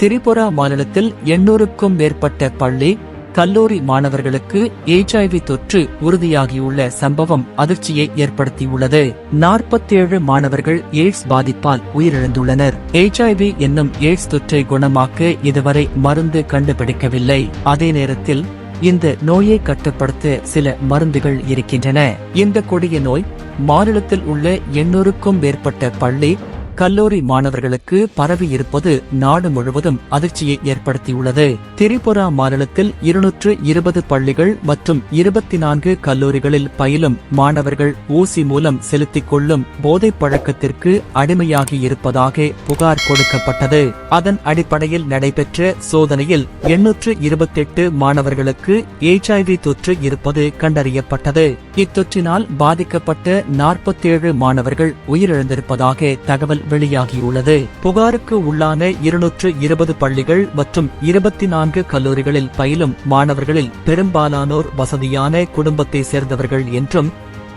திரிபுரா மாநிலத்தில் 800க்கும் மேற்பட்ட பள்ளி, கல்லூரி மாணவர்களுக்கு HIV தொற்று உறுதியாகியுள்ள சம்பவம் அதிர்ச்சியை ஏற்படுத்தியுள்ளது. 47 மாணவர்கள் எய்ட்ஸ் பாதிப்பால் உயிரிழந்துள்ளனர். HIV என்னும் எய்ட்ஸ் தொற்றை குணமாக்க இதுவரை மருந்து கண்டுபிடிக்கவில்லை. அதே நேரத்தில் இந்த நோயை கட்டுப்படுத்த சில மருந்துகள் இருக்கின்றன. இந்த கொடிய நோய் மாநிலத்தில் உள்ள 800க்கும் மேற்பட்ட பள்ளி, கல்லூரி மாணவர்களுக்கு பரவி இருப்பது நாடு முழுவதும் அதிர்ச்சியை ஏற்படுத்தியுள்ளது. திரிபுரா மாநிலத்தில் 220 பள்ளிகள் மற்றும் 24 கல்லூரிகளில் பயிலும் மாணவர்கள் ஊசி மூலம் செலுத்திக் கொள்ளும் போதைப் பழக்கத்திற்கு அடிமையாகி இருப்பதாக புகார் கொடுக்கப்பட்டது. அதன் அடிப்படையில் நடைபெற்ற சோதனையில் 828 மாணவர்களுக்கு HIV தொற்று இருப்பது கண்டறியப்பட்டது. இத்தொற்றினால் பாதிக்கப்பட்ட 47 மாணவர்கள் உயிரிழந்திருப்பதாக தகவல் வெளியாகியுள்ளது. புகாருக்கு உள்ளான 220 பள்ளிகள் மற்றும் 24 கல்லூரிகளில் பயிலும் மாணவர்களில் பெரும்பாலானோர் வசதியான குடும்பத்தை சேர்ந்தவர்கள் என்றும்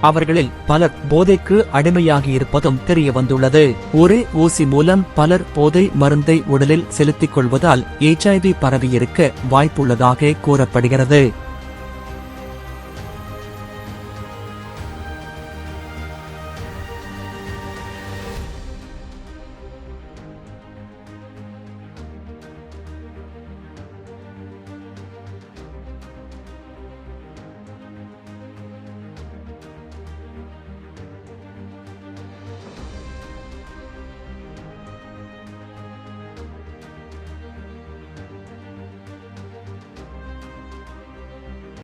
அவர்களில் பலர் போதைக்கு அடிமையாகியிருப்பதும் தெரியவந்துள்ளது. ஒரே ஊசி மூலம் பலர் போதை மருந்தை உடலில் செலுத்திக் கொள்வதால் HIV பரவியிருக்க வாய்ப்புள்ளதாக கூறப்படுகிறது.